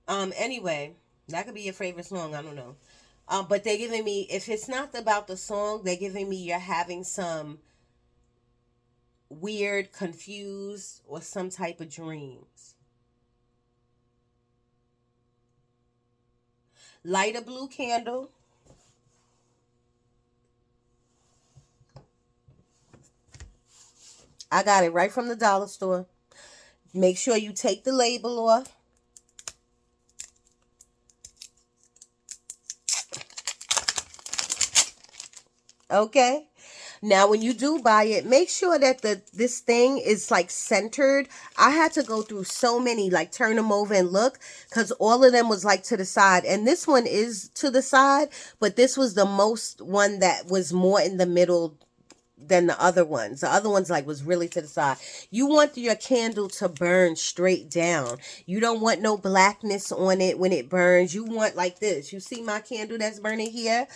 Speaker 1: Anyway, that could be your favorite song. I don't know. But they're giving me, if it's not about the song, they're giving me you're having some weird, confused, or some type of dreams. Light a blue candle. I got it right from the dollar store. Make sure you take the label off. Okay. Now, when you do buy it, make sure that this thing is like centered. I had to go through so many, like turn them over and look, because all of them was like to the side. And this one is to the side, but this was the most one that was more in the middle than the other ones. The other ones like was really to the side. You want your candle to burn straight down. You don't want no blackness on it when it burns. You want like this. You see my candle that's burning here?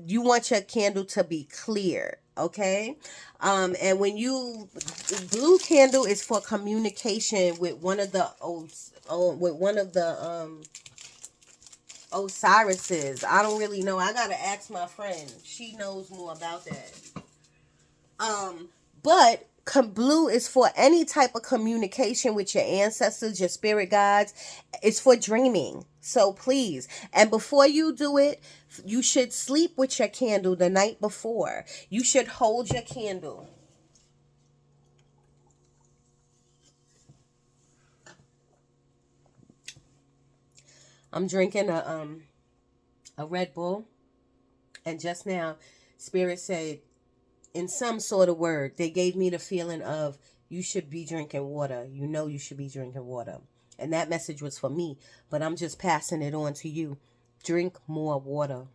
Speaker 1: You want your candle to be clear, okay? And when you, blue candle is for communication with one of the Osirises. I don't really know. I gotta ask my friend. She knows more about that. But blue is for any type of communication with your ancestors, your spirit guides. It's for dreaming. So please, and before you do it, you should sleep with your candle the night before. You should hold your candle. I'm drinking a Red Bull, and just now, Spirit said, in some sort of word, they gave me the feeling of you should be drinking water. You know you should be drinking water. And that message was for me, but I'm just passing it on to you. Drink more water.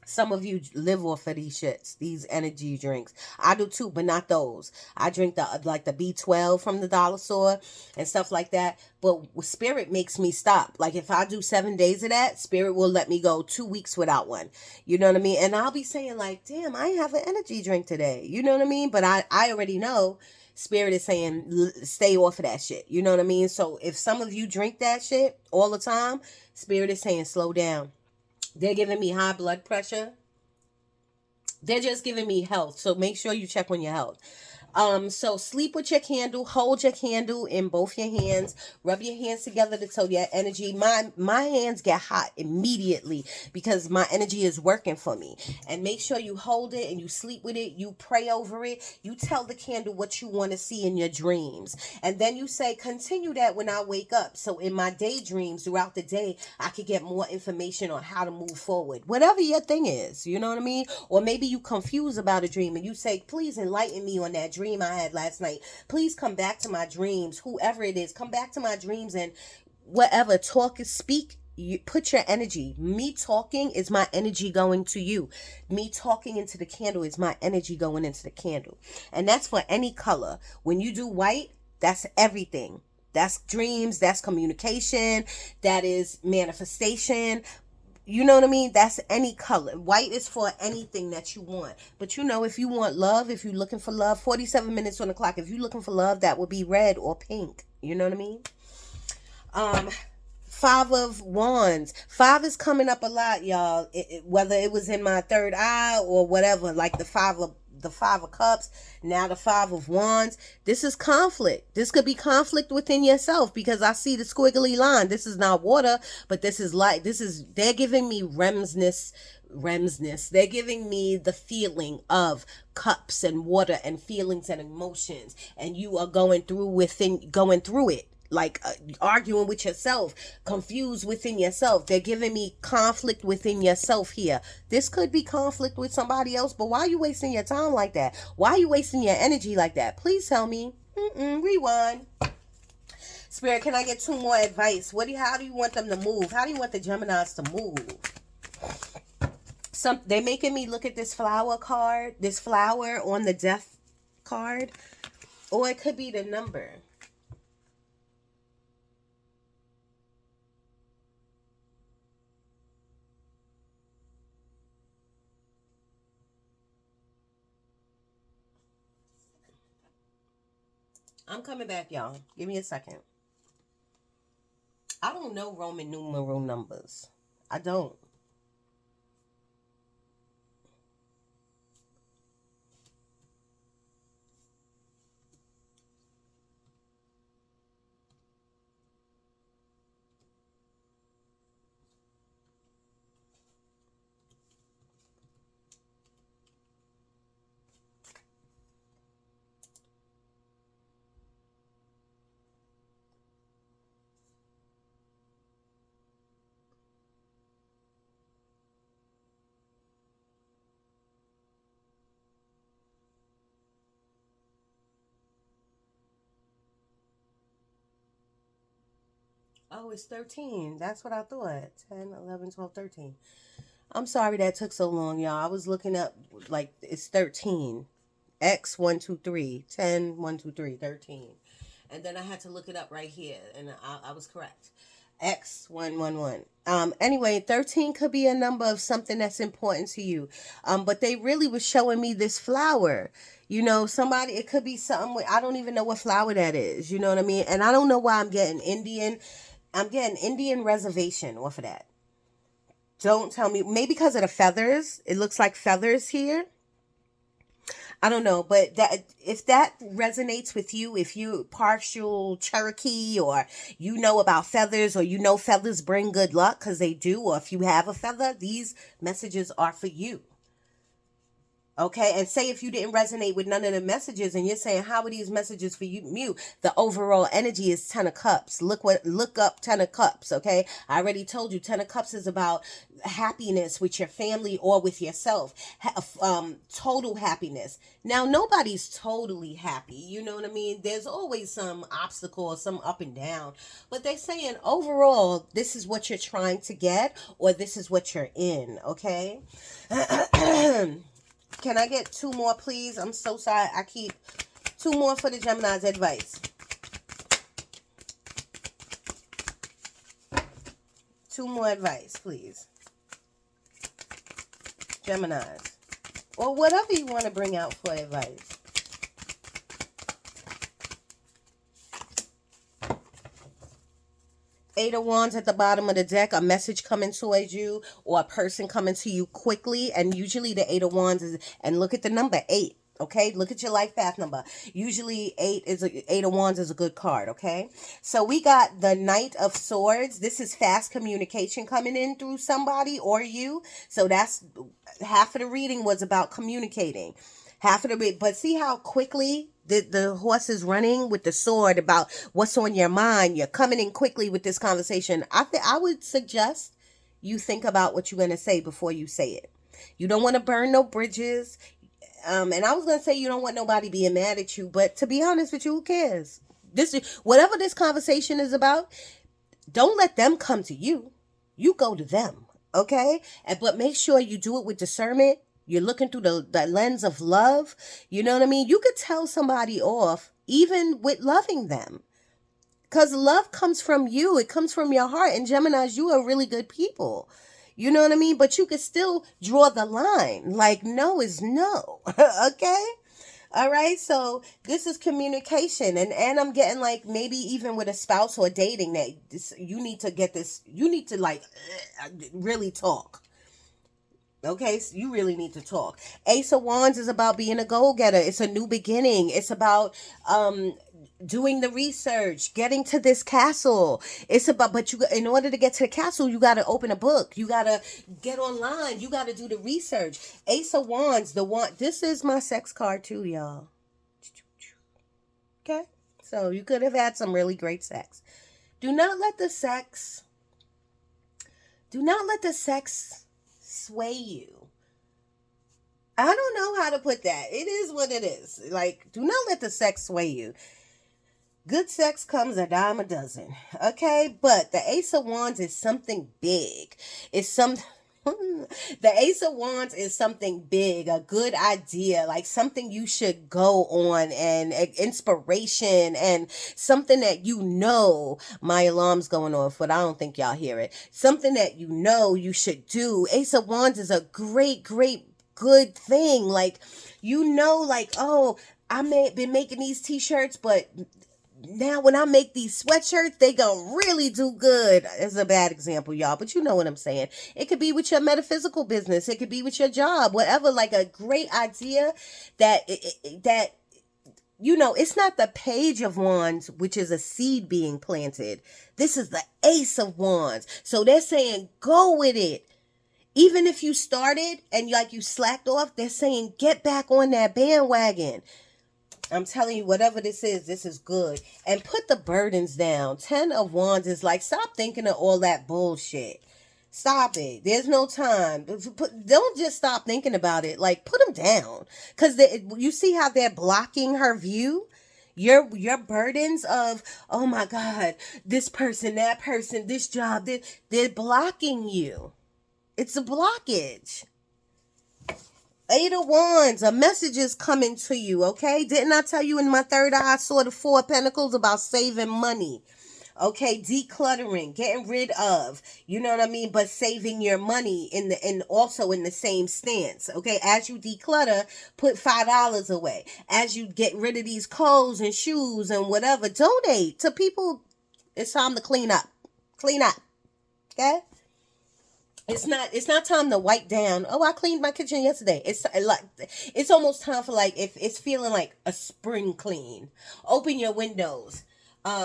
Speaker 1: Some of you live off of these shits, these energy drinks. I do too, but not those. I drink the B12 from the dollar store and stuff like that. But Spirit makes me stop. Like if I do 7 days of that, Spirit will let me go 2 weeks without one. You know what I mean? And I'll be saying like, damn, I ain't have an energy drink today. You know what I mean? But I already know Spirit is saying stay off of that shit. You know what I mean? So if some of you drink that shit all the time, Spirit is saying slow down. They're giving me high blood pressure. They're just giving me health. So make sure you check on your health. So sleep with your candle, hold your candle in both your hands, rub your hands together to tell your energy. My hands get hot immediately because my energy is working for me. And make sure you hold it and you sleep with it. You pray over it. You tell the candle what you want to see in your dreams. And then you say, continue that when I wake up. So in my daydreams throughout the day, I could get more information on how to move forward. Whatever your thing is, you know what I mean? Or maybe you confused about a dream and you say, please enlighten me on that dream I had last night. Please come back to my dreams. Whoever it is, come back to my dreams and whatever. Talk is speak. You put your energy. Me talking is my energy going to you. Me talking into the candle is my energy going into the candle. And that's for any color. When you do white, that's everything. That's dreams, that's communication, that is manifestation. You know what I mean? That's any color. White is for anything that you want. But you know, if you want love, if you're looking for love, 47 minutes on the clock. If you're looking for love, that would be red or pink. You know what I mean? 5 of Wands. 5 is coming up a lot, y'all. Whether it was in my third eye or whatever, like the 5 of Cups, now the 5 of Wands. This is conflict. This could be conflict within yourself because I see the squiggly line. This is not water, but this is light. They're giving me remsness. They're giving me the feeling of cups and water and feelings and emotions, and you are going through it, like arguing with yourself, confused within yourself. They're giving me conflict within yourself here. This could be conflict with somebody else, but why are you wasting your time like that? Why are you wasting your energy like that? Please tell me. Rewind. Spirit, can I get 2 more advice? How do you want them to move? How do you want the Geminis to move? They're making me look at this flower card, this flower on the death card, or it could be the number. I'm coming back, y'all. Give me a second. I don't know Roman numeral numbers. I don't. Oh, it's 13. That's what I thought. 10, 11, 12, 13. I'm sorry that took so long, y'all. I was looking up, like, it's 13. X 1, 2, 3. 10, 1, 2, 3, 13. And then I had to look it up right here, and I was correct. X 111. Anyway, 13 could be a number of something that's important to you. But they really was showing me this flower. You know, somebody, it could be something with, I don't even know what flower that is. You know what I mean? And I don't know why I'm getting Indian. I'm getting Indian reservation off of that. Don't tell me. Maybe because of the feathers. It looks like feathers here. I don't know, but that if that resonates with you, if you partial Cherokee or you know about feathers or you know feathers bring good luck because they do, or if you have a feather, these messages are for you. Okay, and say if you didn't resonate with none of the messages and you're saying, how are these messages for you mute? The overall energy is 10 of cups. Look up 10 of cups, okay? I already told you 10 of cups is about happiness with your family or with yourself. Total happiness. Now, nobody's totally happy, you know what I mean? There's always some obstacle or some up and down. But they're saying overall, this is what you're trying to get or this is what you're in, okay? Can I get two more, please? I'm so sorry. I keep two more for the Gemini's advice. Two more advice, please. Gemini's. Or whatever you want to bring out for advice. Eight of Wands at the bottom of the deck, a message coming towards you or a person coming to you quickly. And usually the Eight of Wands is, and look at the number 8, okay? Look at your life path number. Usually Eight of Wands is a good card, okay? So we got the Knight of Swords. This is fast communication coming in through somebody or you. So that's half of the reading was about communicating. Half of the, but see how quickly the horse is running with the sword about what's on your mind. You're coming in quickly with this conversation. I would suggest you think about what you're going to say before you say it. You don't want to burn no bridges. And I was going to say you don't want nobody being mad at you, but to be honest with you, who cares? Whatever this conversation is about, don't let them come to you. You go to them, okay? But make sure you do it with discernment. You're looking through the lens of love. You know what I mean? You could tell somebody off even with loving them. Because love comes from you. It comes from your heart. And Geminis, you are really good people. You know what I mean? But you could still draw the line. Like, no is no. Okay? All right? So this is communication. And I'm getting like maybe even with a spouse or dating that you need to get this. You need to like really talk. Okay, so you really need to talk. Ace of Wands is about being a go-getter. It's a new beginning. It's about doing the research, getting to this castle. It's about, but you, in order to get to the castle, you got to open a book. You got to get online. You got to do the research. Ace of Wands, this is my sex card too, y'all. Okay, so you could have had some really great sex. Do not let the sex sway you. I don't know how to put that. It is what it is. Like, do not let the sex sway you. Good sex comes a dime a dozen. Okay? But the Ace of Wands is something big. It's the Ace of Wands is something big, a good idea, like something you should go on and inspiration and something that you know. My alarm's going off, but I don't think y'all hear it. Something that you know you should do. Ace of Wands is a great, good thing. Like, you know, like, oh, been making these t-shirts, but now when I make these sweatshirts, they gonna really do good. It's a bad example, y'all, but you know what I'm saying. It could be with your metaphysical business. It could be with your job, whatever. Like a great idea that you know, it's not the Page of Wands, which is a seed being planted. This is the Ace of Wands. So they're saying, go with it. Even if you started and like you slacked off, they're saying, get back on that bandwagon. I'm telling you, whatever this is good. And put the burdens down. 10 of Wands is like, stop thinking of all that bullshit. Stop it. There's no time. Don't just stop thinking about it. Like, put them down. Because you see how they're blocking her view? Your burdens of, oh my God, this person, that person, this job, they're blocking you. It's a blockage. 8 of Wands, a message is coming to you, okay? Didn't I tell you in my third eye I saw the 4 of Pentacles about saving money? Okay, decluttering, getting rid of, you know what I mean, but saving your money and also in the same stance. Okay, as you declutter, put $5 away. As you get rid of these clothes and shoes and whatever, donate to people. It's time to clean up. Clean up. Okay? It's not time to wipe down. Oh, I cleaned my kitchen yesterday. It's almost time for, like, if it's feeling like a spring clean. Open your windows.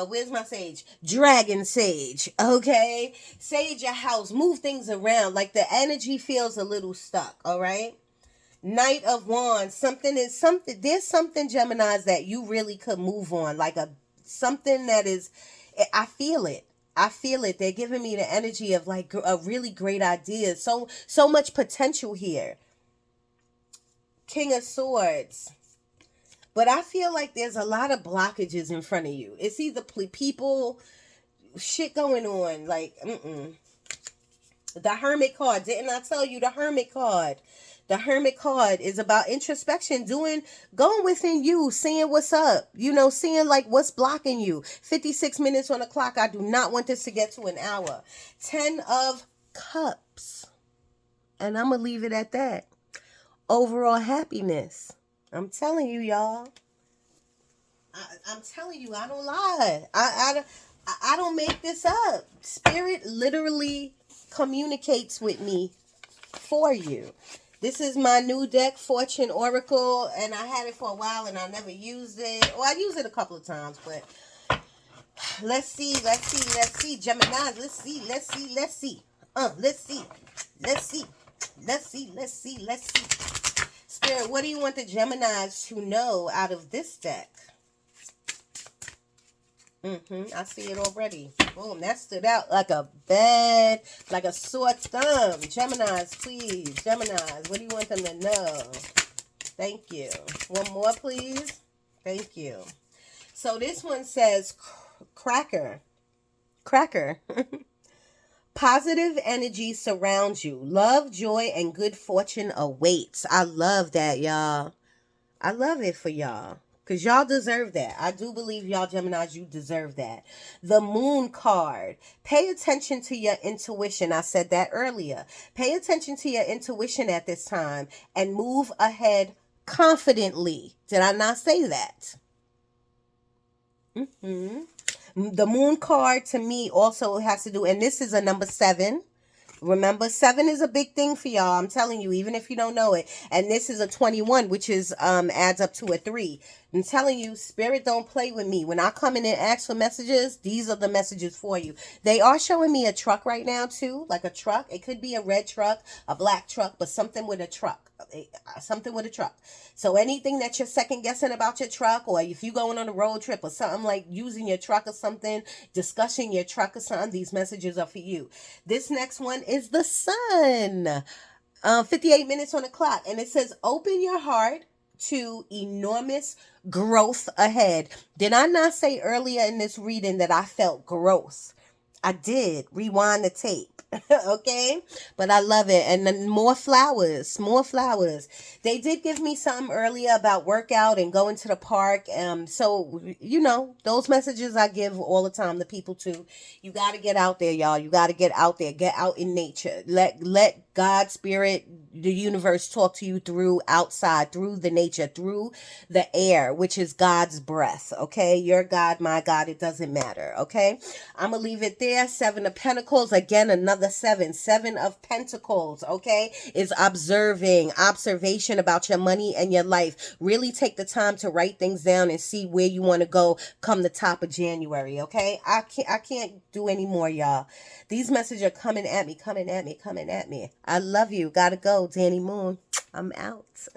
Speaker 1: Where's my sage? Dragon sage. Okay? Sage your house. Move things around. Like, the energy feels a little stuck. All right? Knight of Wands. There's something, Geminis, that you really could move on. Like something that is, I feel it. I feel it. They're giving me the energy of, like, a really great idea. So much potential here. King of Swords. But I feel like there's a lot of blockages in front of you. It's either people, shit going on. Like, The Hermit card. Didn't I tell you the Hermit card? The Hermit card is about introspection, going within you, seeing what's up, seeing, like, what's blocking you. 56 minutes on the clock. I do not want this to get to an hour. 10 of Cups. And I'm going to leave it at that. Overall happiness. I'm telling you, y'all. I'm telling you, I don't lie. I don't make this up. Spirit literally communicates with me for you. This is my new deck, Fortune Oracle, and I had it for a while and I never used it. Well, I used it a couple of times, but let's see, Gemini, let's see. Spirit, what do you want the Geminis to know out of this deck? I see it already. Boom, that stood out like a sore thumb. Geminis, please. Geminis, what do you want them to know? Thank you. One more, please. Thank you. So this one says, Cracker. Positive energy surrounds you. Love, joy, and good fortune awaits. I love that, y'all. I love it for y'all. Because y'all deserve that. I do believe y'all Geminis, you deserve that. The Moon card. Pay attention to your intuition. I said that earlier. Pay attention to your intuition at this time and move ahead confidently. Did I not say that? The Moon card to me also has to do, and this is a number 7. Remember, 7 is a big thing for y'all. I'm telling you, even if you don't know it. And this is a 21, which is adds up to a 3. I'm telling you, Spirit don't play with me. When I come in and ask for messages, these are the messages for you. They are showing me a truck right now, too. Like a truck. It could be a red truck, a black truck, but something with a truck. Something with a truck. So anything that you're second guessing about your truck, or if you're going on a road trip or something, like using your truck or something, discussing your truck or something, these messages are for you. This next one is the Sun. 58 minutes on the clock. And it says, open your heart to enormous growth ahead. Did I not say earlier in this reading that I felt growth? I did. Rewind the tape. Okay, but I love it. And then more flowers. They did give me something earlier about workout and going to the park. So those messages I give all the time to people too. You got to get out there, y'all. You got to get out there. Get out in nature. Let God, Spirit, the universe talk to you through outside, through the nature, through the air, which is God's breath. Okay, your God, my God, it doesn't matter. Okay, I'm gonna leave it there. 7 of Pentacles, again, another 7. 7 of Pentacles, okay, is observation about your money and your life. Really take the time to write things down and see where you want to go come the top of January. Okay, I can't do any more, y'all. These messages are coming at me. I love you. Gotta go, Danni Moon. I'm out.